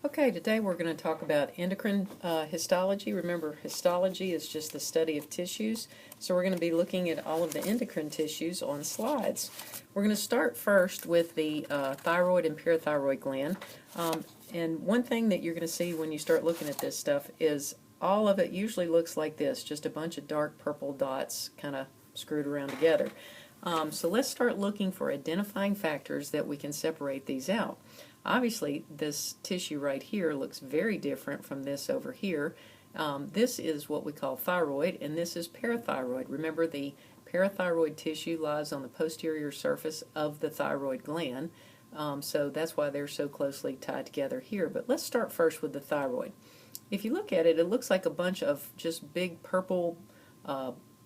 Okay, today we're going to talk about endocrine histology. Remember, histology is just the study of tissues, so we're going to be looking at all of the endocrine tissues on slides. We're going to start first with the thyroid and parathyroid gland. And one thing that you're going to see when you start looking at this stuff is all of it usually looks like this, just a bunch of dark purple dots kind of screwed around together. So let's start looking for identifying factors that we can separate these out. Obviously, this tissue right here looks very different from this over here. This is what we call thyroid, and this is parathyroid. Remember, the parathyroid tissue lies on the posterior surface of the thyroid gland, so that's why they're so closely tied together here. But let's start first with the thyroid. If you look at it, it looks like a bunch of just big purple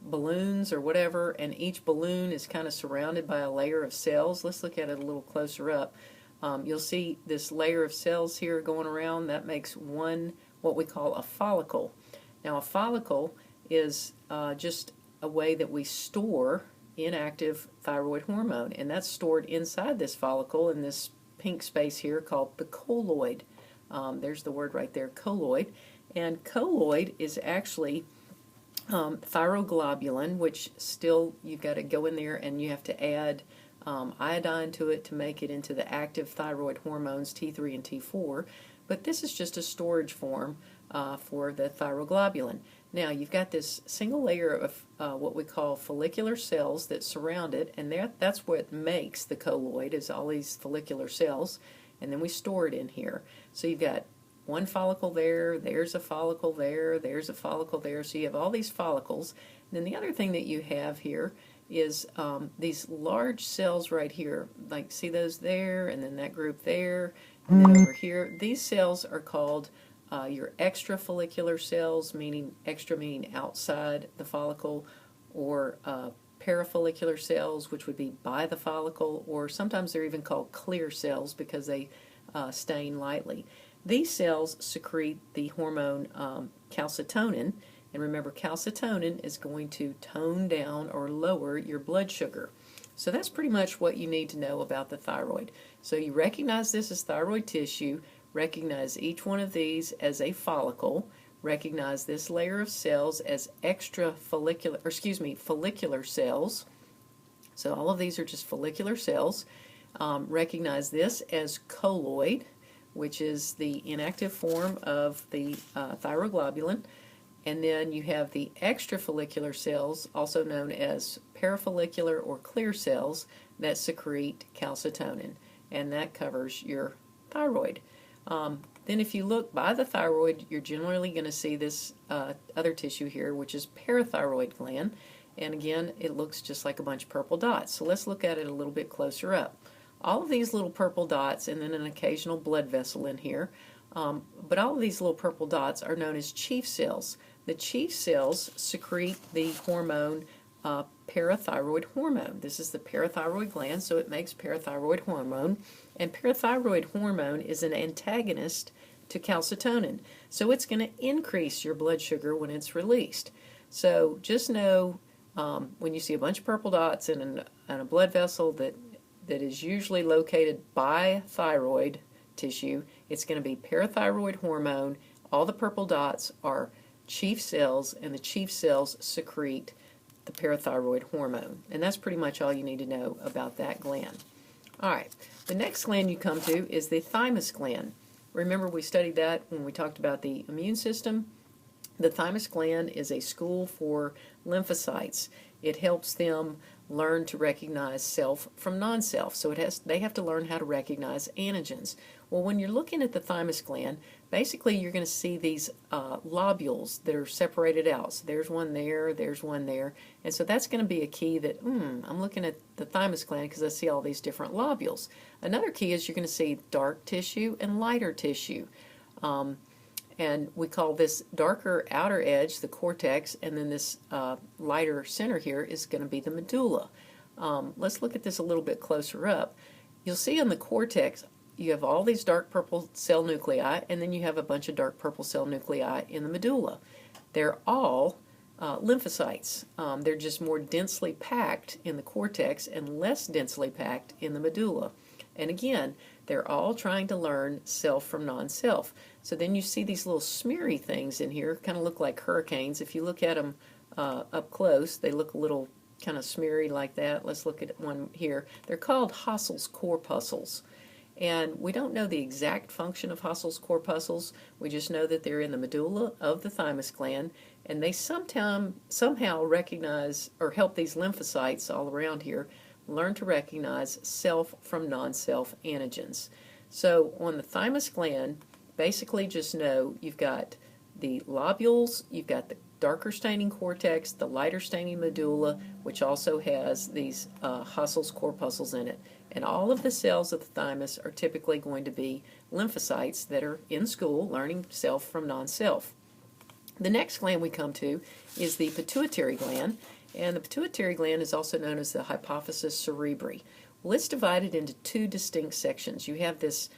balloons or whatever, and each balloon is kind of surrounded by a layer of cells. Let's look at it a little closer up. You'll see this layer of cells here going around. That makes one, what we call a follicle. Now, a follicle is just a way that we store inactive thyroid hormone, and that's stored inside this follicle in this pink space here called the colloid. There's the word right there, colloid. And colloid is actually thyroglobulin, which still you've got to go in there and you have to add iodine to it to make it into the active thyroid hormones T3 and T4, but this is just a storage form for the thyroglobulin. Now you've got this single layer of what we call follicular cells that surround it, and that's what makes the colloid, is all these follicular cells, and then we store it in here. So you've got one follicle there, there's a follicle there, there's a follicle there, so you have all these follicles. And then the other thing that you have here is these large cells right here, like see those there, and then that group there, and then over here. These cells are called your extrafollicular cells, meaning extra meaning outside the follicle, or parafollicular cells, which would be by the follicle, or sometimes they're even called clear cells because they stain lightly. These cells secrete the hormone calcitonin. And remember, calcitonin is going to tone down or lower your blood sugar. So that's pretty much what you need to know about the thyroid. So you recognize this as thyroid tissue, recognize each one of these as a follicle, recognize this layer of cells as follicular cells. So all of these are just follicular cells. Recognize this as colloid, which is the inactive form of the thyroglobulin. And then you have the extrafollicular cells, also known as parafollicular or clear cells, that secrete calcitonin, and that covers your thyroid. Then if you look by the thyroid, you're generally going to see this other tissue here, which is parathyroid gland, and again, it looks just like a bunch of purple dots. So let's look at it a little bit closer up. All of these little purple dots, and then an occasional blood vessel in here, but all of these little purple dots are known as chief cells. The chief cells secrete the hormone parathyroid hormone. This is the parathyroid gland, so it makes parathyroid hormone. And parathyroid hormone is an antagonist to calcitonin. So it's going to increase your blood sugar when it's released. So just know when you see a bunch of purple dots in a blood vessel that is usually located by thyroid tissue, it's going to be parathyroid hormone. All the purple dots are chief cells, and the chief cells secrete the parathyroid hormone. And that's pretty much all you need to know about that gland. All right, the next gland you come to is the thymus gland. Remember, we studied that when we talked about the immune system. The thymus gland is a school for lymphocytes. It helps them learn to recognize self from non-self. So they have to learn how to recognize antigens. Well, when you're looking at the thymus gland, basically you're going to see these lobules that are separated out. So there's one there, there's one there. And so that's going to be a key that, I'm looking at the thymus gland because I see all these different lobules. Another key is you're going to see dark tissue and lighter tissue. And we call this darker outer edge the cortex, and then this lighter center here is going to be the medulla. Let's look at this a little bit closer up. You'll see on the cortex you have all these dark purple cell nuclei, and then you have a bunch of dark purple cell nuclei in the medulla. They're all lymphocytes. They're just more densely packed in the cortex and less densely packed in the medulla. And again, they're all trying to learn self from non-self. So then you see these little smeary things in here, kind of look like hurricanes. If you look at them up close, they look a little kind of smeary like that. Let's look at one here. They're called Hassel's corpuscles. And we don't know the exact function of Hassel's corpuscles. We just know that they're in the medulla of the thymus gland, and they somehow recognize or help these lymphocytes all around here learn to recognize self from non-self antigens. So on the thymus gland, basically just know you've got the lobules, you've got the darker staining cortex, the lighter staining medulla, which also has these Hassel's corpuscles in it. And all of the cells of the thymus are typically going to be lymphocytes that are in school learning self from non-self. The next gland we come to is the pituitary gland, and the pituitary gland is also known as the hypophysis cerebri. Well, it's divided into two distinct sections. You have this,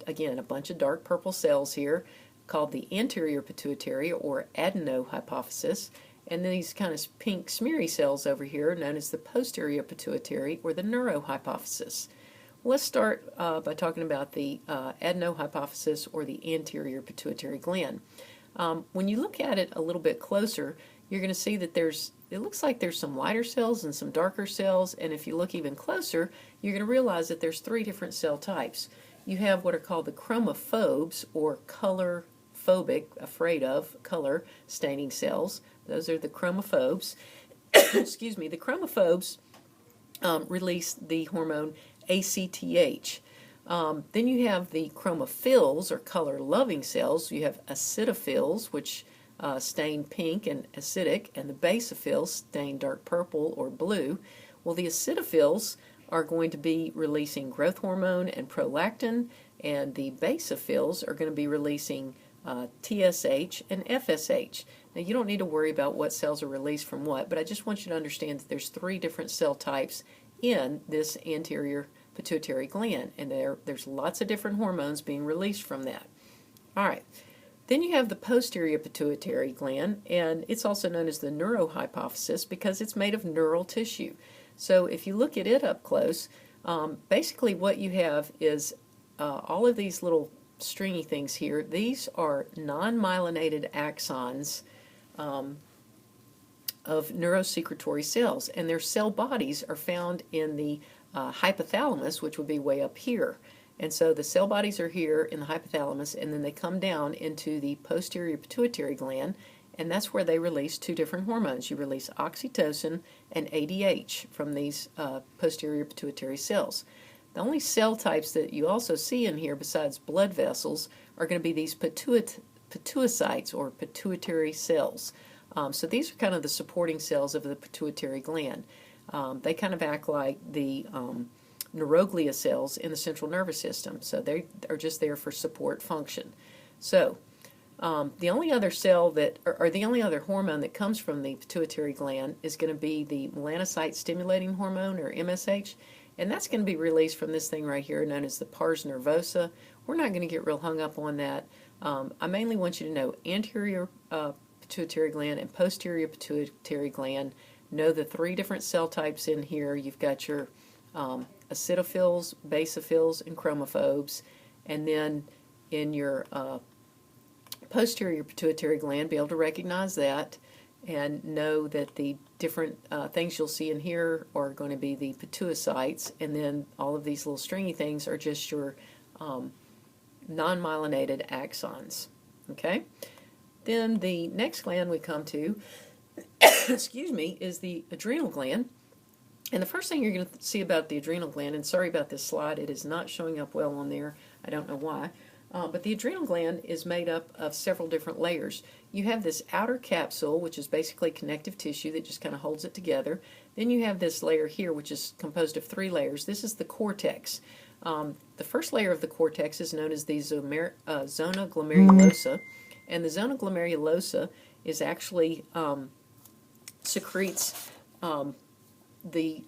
again, a bunch of dark purple cells here called the anterior pituitary or adenohypophysis, and these kind of pink smeary cells over here known as the posterior pituitary or the neurohypophysis. Let's start by talking about the adenohypophysis or the anterior pituitary gland. When you look at it a little bit closer, you're going to see that it looks like there's some lighter cells and some darker cells, and if you look even closer, you're going to realize that there's three different cell types. You have what are called the chromophobes or color phobic, afraid of color staining cells. Those are the chromophobes. Excuse me. The chromophobes release the hormone ACTH. Then you have the chromophils or color-loving cells. You have acidophils, which stain pink and acidic, and the basophils stain dark purple or blue. Well, the acidophils are going to be releasing growth hormone and prolactin, and the basophils are going to be releasing TSH and FSH. Now, you don't need to worry about what cells are released from what, but I just want you to understand that there's three different cell types in this anterior pituitary gland, and there's lots of different hormones being released from that. All right. Then you have the posterior pituitary gland, and it's also known as the neurohypophysis because it's made of neural tissue. So if you look at it up close, basically what you have is all of these little stringy things here. These are non-myelinated axons of neurosecretory cells, and their cell bodies are found in the hypothalamus, which would be way up here. And so the cell bodies are here in the hypothalamus, and then they come down into the posterior pituitary gland, and that's where they release two different hormones. You release oxytocin and ADH from these posterior pituitary cells. The only cell types that you also see in here besides blood vessels are going to be these pituocytes or pituitary cells. So these are kind of the supporting cells of the pituitary gland. They kind of act like the neuroglia cells in the central nervous system. So they are just there for support function. So the only other cell that, or the only other hormone that comes from the pituitary gland is going to be the melanocyte stimulating hormone or MSH. And that's going to be released from this thing right here known as the pars nervosa. We're not going to get real hung up on that. I mainly want you to know anterior pituitary gland and posterior pituitary gland. Know the three different cell types in here. You've got your acidophils, basophils, and chromophobes. And then in your posterior pituitary gland, be able to recognize that and know that the different things you'll see in here are going to be the pituocytes, and then all of these little stringy things are just your non-myelinated axons. Okay? Then the next gland we come to, excuse me, is the adrenal gland. And the first thing you're going to see about the adrenal gland, and sorry about this slide, it is not showing up well on there. I don't know why. But the adrenal gland is made up of several different layers. You have this outer capsule, which is basically connective tissue that just kind of holds it together. Then you have this layer here, which is composed of three layers. This is the cortex. The first layer of the cortex is known as the zona glomerulosa. And the zona glomerulosa is actually secretes the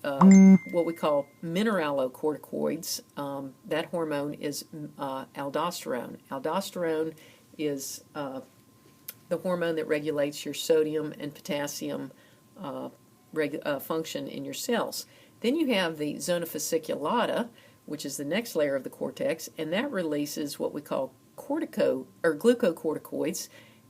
what we call mineralocorticoids. That hormone is aldosterone. Aldosterone is the hormone that regulates your sodium and potassium function in your cells. Then you have the zona fasciculata, which is the next layer of the cortex, and that releases what we call glucocorticoids,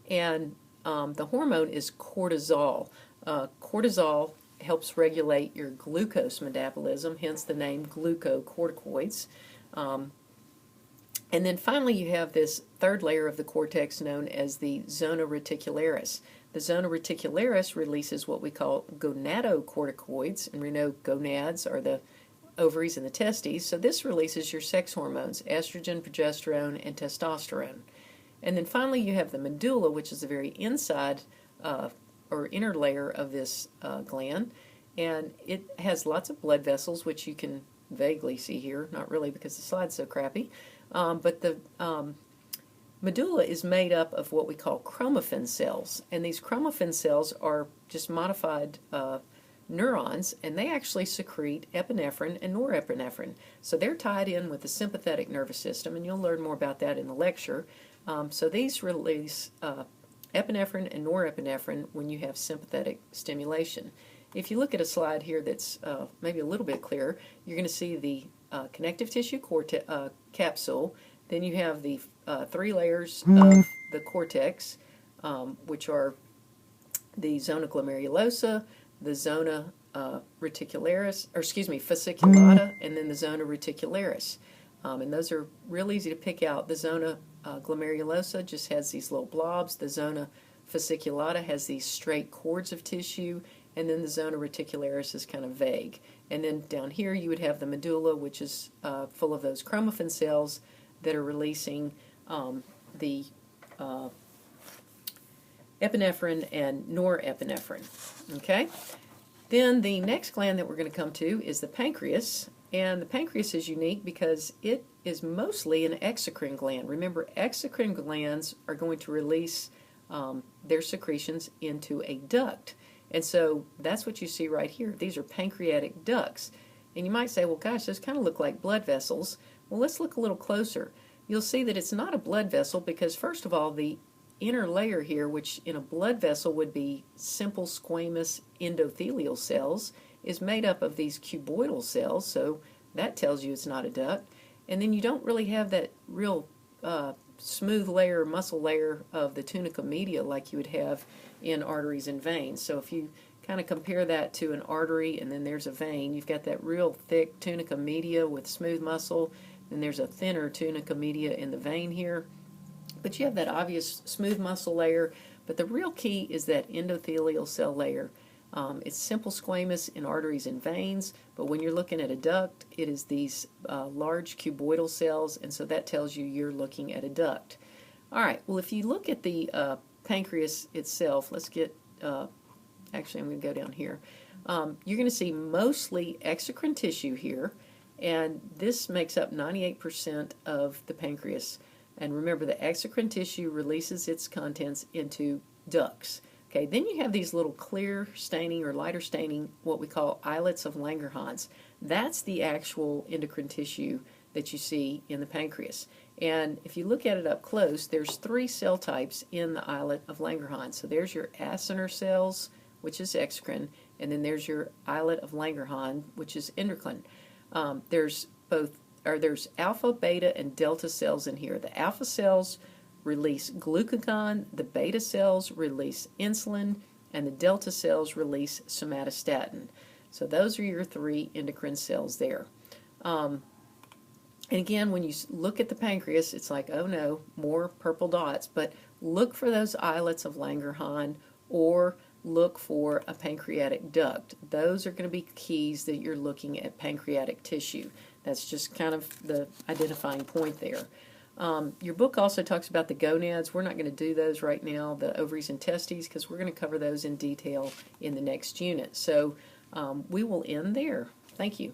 and the hormone is cortisol. Cortisol helps regulate your glucose metabolism, hence the name glucocorticoids. And then finally you have this third layer of the cortex known as the zona reticularis. The zona reticularis releases what we call gonadocorticoids, and we know gonads are the ovaries and the testes, so this releases your sex hormones, estrogen, progesterone, and testosterone. And then finally you have the medulla, which is the very inside or inner layer of this gland, and it has lots of blood vessels, which you can vaguely see here, not really because the slide's so crappy, but the medulla is made up of what we call chromaffin cells, and these chromaffin cells are just modified neurons, and they actually secrete epinephrine and norepinephrine. So they're tied in with the sympathetic nervous system, and you'll learn more about that in the lecture. So these release epinephrine and norepinephrine when you have sympathetic stimulation. If you look at a slide here that's maybe a little bit clearer, you're going to see the connective tissue capsule. Then you have the three layers of the cortex, which are the zona glomerulosa, the zona reticularis, or excuse me, fasciculata, and then the zona reticularis. And those are real easy to pick out. The zona glomerulosa just has these little blobs. The zona fasciculata has these straight cords of tissue, and then the zona reticularis is kind of vague. And then down here you would have the medulla, which is full of those chromaffin cells that are releasing the epinephrine and norepinephrine. Okay? Then the next gland that we're going to come to is the pancreas, and the pancreas is unique because it is mostly an exocrine gland. Remember, exocrine glands are going to release their secretions into a duct, and so that's what you see right here. These are pancreatic ducts, and you might say, well, gosh, those kind of look like blood vessels. Well, let's look a little closer. You'll see that it's not a blood vessel because, first of all, the inner layer here, which in a blood vessel would be simple squamous endothelial cells, is made up of these cuboidal cells, so that tells you it's not a duct. And then you don't really have that real smooth layer, muscle layer of the tunica media like you would have in arteries and veins. So if you kind of compare that to an artery and then there's a vein, you've got that real thick tunica media with smooth muscle, and there's a thinner tunica media in the vein here. But you have that obvious smooth muscle layer, but the real key is that endothelial cell layer. It's simple squamous in arteries and veins, but when you're looking at a duct, it is these large cuboidal cells, and so that tells you you're looking at a duct. All right, well, if you look at the pancreas itself, let's get, actually I'm going to go down here. You're going to see mostly exocrine tissue here, and this makes up 98% of the pancreas. And remember, the exocrine tissue releases its contents into ducts. Okay, then you have these little clear staining or lighter staining, what we call islets of Langerhans. That's the actual endocrine tissue that you see in the pancreas. And if you look at it up close, there's three cell types in the islet of Langerhans. So there's your acinar cells, which is exocrine, and then there's your islet of Langerhans, which is endocrine. There's alpha, beta, and delta cells in here. The alpha cells release glucagon, the beta cells release insulin, and the delta cells release somatostatin. So those are your three endocrine cells there. And again, when you look at the pancreas, it's like, oh no, more purple dots, but look for those islets of Langerhans or look for a pancreatic duct. Those are going to be keys that you're looking at pancreatic tissue. That's just kind of the identifying point there. Your book also talks about the gonads. We're not going to do those right now, the ovaries and testes, because we're going to cover those in detail in the next unit. So we will end there. Thank you.